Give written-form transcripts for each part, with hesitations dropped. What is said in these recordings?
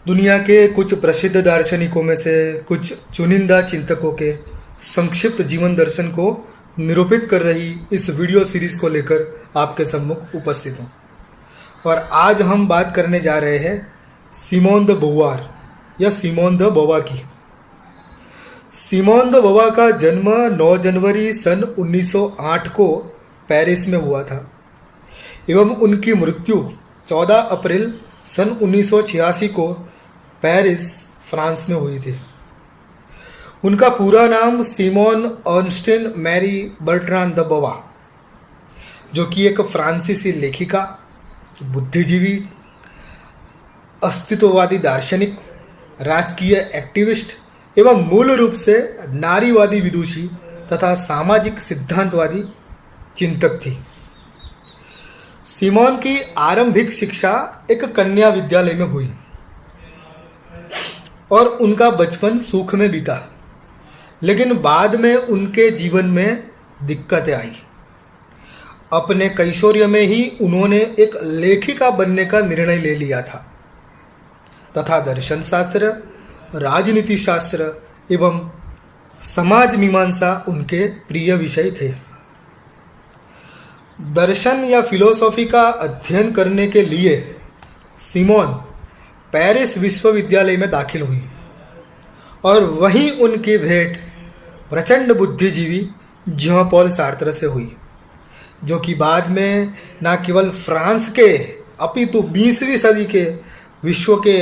दुनिया के कुछ प्रसिद्ध दार्शनिकों में से कुछ चुनिंदा चिंतकों के संक्षिप्त जीवन दर्शन को निरूपित कर रही इस वीडियो सीरीज को लेकर आपके सम्मुख उपस्थित हूँ। और आज हम बात करने जा रहे हैं सिमोन द बोवार या सिमोन द बोवा की। सिमोन द बोवा का जन्म 9 जनवरी सन 1908 को पेरिस में हुआ था एवं उनकी मृत्यु 14 अप्रैल सन 1986 को पेरिस, फ्रांस में हुई थी। उनका पूरा नाम Simone Arnstein Mary Bertran the बोवा, जो कि एक फ्रांसीसी लेखिका, बुद्धिजीवी, अस्तित्ववादी दार्शनिक, राजकीय एक्टिविस्ट एवं मूल रूप से नारीवादी विदुषी तथा सामाजिक सिद्धांतवादी चिंतक थी। सिमोन की आरंभिक शिक्षा एक कन्या विद्यालय में हुई और उनका बचपन सुख में बीता, लेकिन बाद में उनके जीवन में दिक्कतें आई। अपने कैशोर्य में ही उन्होंने एक लेखिका बनने का निर्णय ले लिया था तथा दर्शन शास्त्र, राजनीति शास्त्र एवं समाज मीमांसा उनके प्रिय विषय थे। दर्शन या फिलोसॉफी का अध्ययन करने के लिए सिमोन पेरिस विश्वविद्यालय में दाखिल हुई और वहीं उनकी भेंट प्रचंड बुद्धिजीवी जॉन पॉल सार्त्र से हुई, जो कि बाद में न केवल फ्रांस के अपितु 20वीं सदी के विश्व के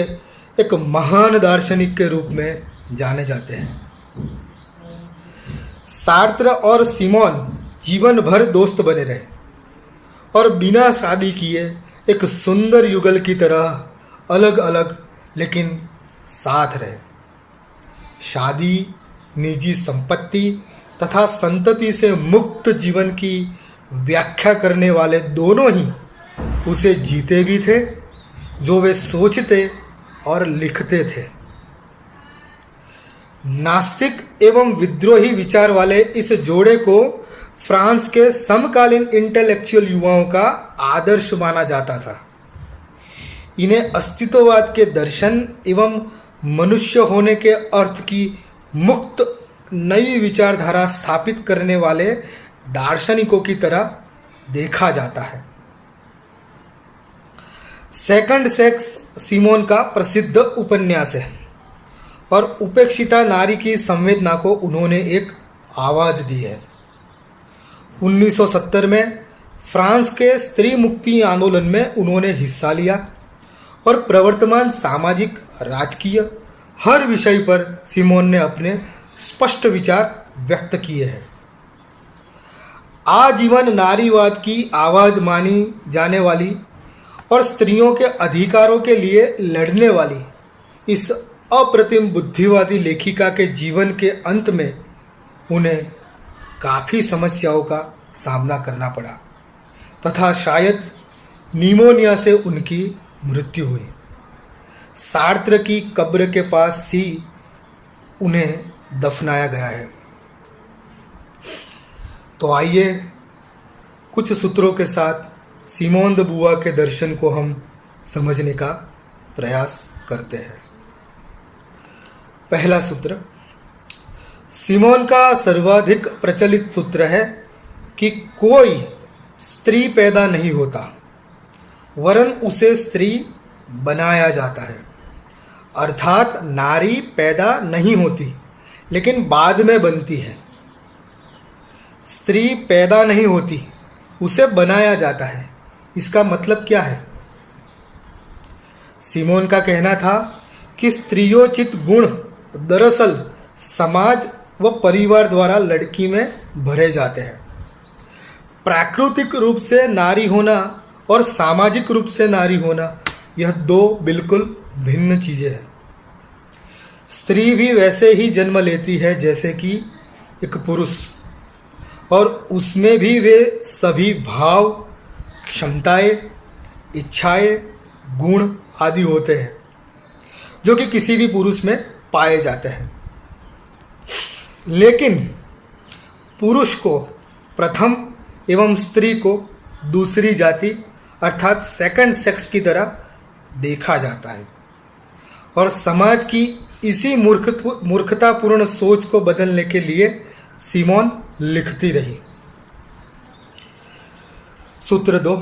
एक महान दार्शनिक के रूप में जाने जाते हैं। सार्त्र और सिमोन जीवन भर दोस्त बने रहे और बिना शादी किए एक सुंदर युगल की तरह अलग अलग लेकिन साथ रहे। शादी, निजी संपत्ति तथा संतति से मुक्त जीवन की व्याख्या करने वाले दोनों ही उसे जीते भी थे, जो वे सोचते और लिखते थे। नास्तिक एवं विद्रोही विचार वाले इस जोड़े को फ्रांस के समकालीन इंटेलेक्चुअल युवाओं का आदर्श माना जाता था। इन्हें अस्तित्ववाद के दर्शन एवं मनुष्य होने के अर्थ की मुक्त नई विचारधारा स्थापित करने वाले दार्शनिकों की तरह देखा जाता है। सेकंड सेक्स सिमोन का प्रसिद्ध उपन्यास है और उपेक्षिता नारी की संवेदना को उन्होंने एक आवाज दी है। 1970 में फ्रांस के स्त्री मुक्ति आंदोलन में उन्होंने हिस्सा लिया और प्रवर्तमान सामाजिक, राजकीय हर विषय पर सिमोन ने अपने स्पष्ट विचार व्यक्त किए हैं। आजीवन नारीवाद की आवाज मानी जाने वाली और स्त्रियों के अधिकारों के लिए लड़ने वाली इस अप्रतिम बुद्धिवादी लेखिका के जीवन के अंत में उन्हें काफ़ी समस्याओं का सामना करना पड़ा तथा शायद निमोनिया से उनकी मृत्यु हुई। सार्त्र की कब्र के पास ही उन्हें दफनाया गया है। तो आइए कुछ सूत्रों के साथ सिमोन द बोवा के दर्शन को हम समझने का प्रयास करते हैं। पहला सूत्र, सिमोन का सर्वाधिक प्रचलित सूत्र है कि कोई स्त्री पैदा नहीं होता, वरन उसे स्त्री बनाया जाता है। अर्थात नारी पैदा नहीं होती लेकिन बाद में बनती है। स्त्री पैदा नहीं होती, उसे बनाया जाता है। इसका मतलब क्या है? सिमोन का कहना था कि स्त्रियोचित गुण दरअसल समाज व परिवार द्वारा लड़की में भरे जाते हैं। प्राकृतिक रूप से नारी होना और सामाजिक रूप से नारी होना, यह दो बिल्कुल भिन्न चीजें हैं। स्त्री भी वैसे ही जन्म लेती है जैसे कि एक पुरुष, और उसमें भी वे सभी भाव, क्षमताएं, इच्छाएं, गुण आदि होते हैं जो कि किसी भी पुरुष में पाए जाते हैं। लेकिन पुरुष को प्रथम एवं स्त्री को दूसरी जाति अर्थात सेकंड सेक्स की तरह देखा जाता है और समाज की इसी मूर्खतापूर्ण सोच को बदलने के लिए सिमोन लिखती रही। सूत्र 2।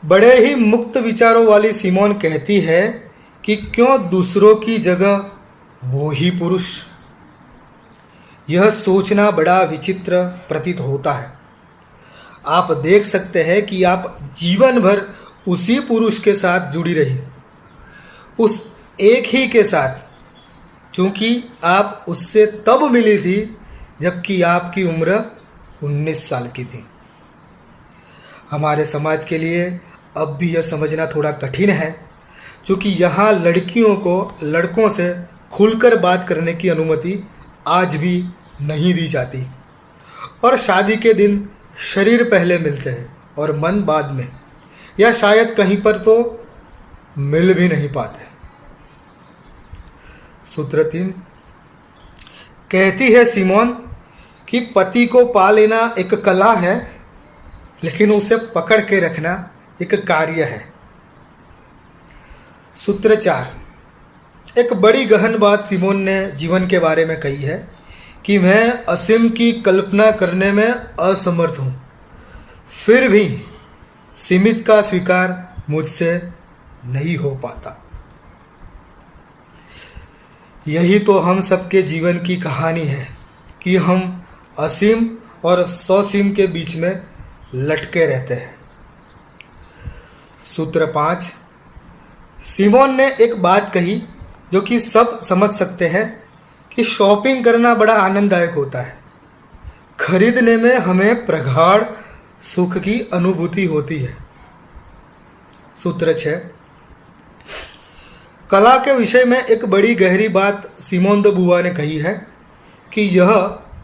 बड़े ही मुक्त विचारों वाली सिमोन कहती है कि क्यों दूसरों की जगह वो ही पुरुष। यह सोचना बड़ा विचित्र प्रतीत होता है। आप देख सकते हैं कि आप जीवन भर उसी पुरुष के साथ जुड़ी रही, उस एक ही के साथ, क्योंकि आप उससे तब मिली थी जबकि आपकी उम्र 19 साल की थी। हमारे समाज के लिए अब भी यह समझना थोड़ा कठिन है, क्योंकि यहाँ लड़कियों को लड़कों से खुलकर बात करने की अनुमति आज भी नहीं दी जाती, और शादी के दिन शरीर पहले मिलते हैं और मन बाद में, या शायद कहीं पर तो मिल भी नहीं पाते। सूत्र 3। कहती है सिमोन कि पति को पा लेना एक कला है, लेकिन उसे पकड़ के रखना एक कार्य है। सूत्र 4। एक बड़ी गहन बात सिमोन ने जीवन के बारे में कही है कि मैं असीम की कल्पना करने में असमर्थ हूं, फिर भी सीमित का स्वीकार मुझसे नहीं हो पाता। यही तो हम सबके जीवन की कहानी है कि हम असीम और ससीम के बीच में लटके रहते हैं। सूत्र 5। सिमोन ने एक बात कही जो कि सब समझ सकते हैं कि शॉपिंग करना बड़ा आनंददायक होता है। खरीदने में हमें प्रगाढ़ सुख की अनुभूति होती है। सूत्र 6। कला के विषय में एक बड़ी गहरी बात सिमोन द बुआ ने कही है कि यह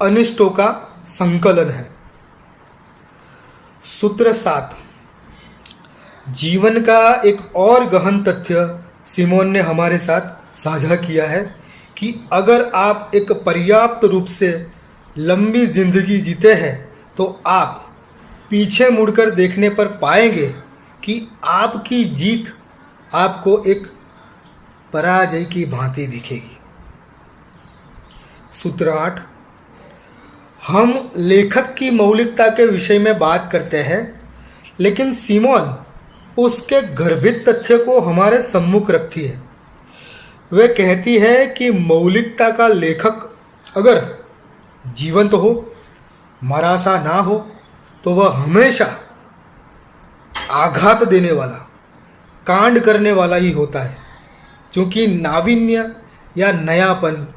अनिष्टों का संकलन है। सूत्र 7। जीवन का एक और गहन तथ्य सिमोन ने हमारे साथ साझा किया है कि अगर आप एक पर्याप्त रूप से लंबी जिंदगी जीते हैं तो आप पीछे मुड़कर देखने पर पाएंगे कि आपकी जीत आपको एक पराजय की भांति दिखेगी। सूत्र 8। हम लेखक की मौलिकता के विषय में बात करते हैं, लेकिन सिमोन उसके गर्भित तथ्य को हमारे सम्मुख रखती है। वे कहती है कि मौलिकता का लेखक अगर जीवंत हो, मरा सा ना हो, तो वह हमेशा आघात देने वाला, कांड करने वाला ही होता है, क्योंकि नावीन्य या नयापन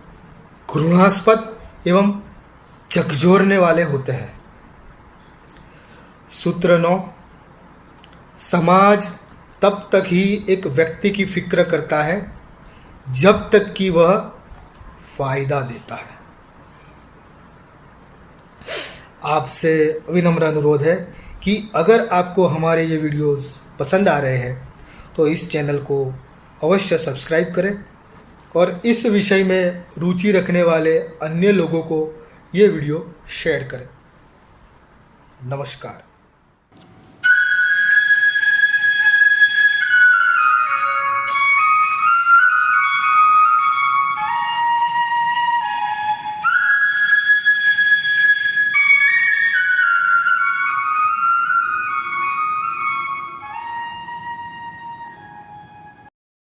घृणास्पद एवं झकझोरने वाले होते हैं। सूत्र 9। समाज तब तक ही एक व्यक्ति की फिक्र करता है जब तक कि वह फायदा देता है। आपसे विनम्र अनुरोध है कि अगर आपको हमारे ये वीडियोस पसंद आ रहे हैं तो इस चैनल को अवश्य सब्सक्राइब करें और इस विषय में रुचि रखने वाले अन्य लोगों को ये वीडियो शेयर करें। नमस्कार।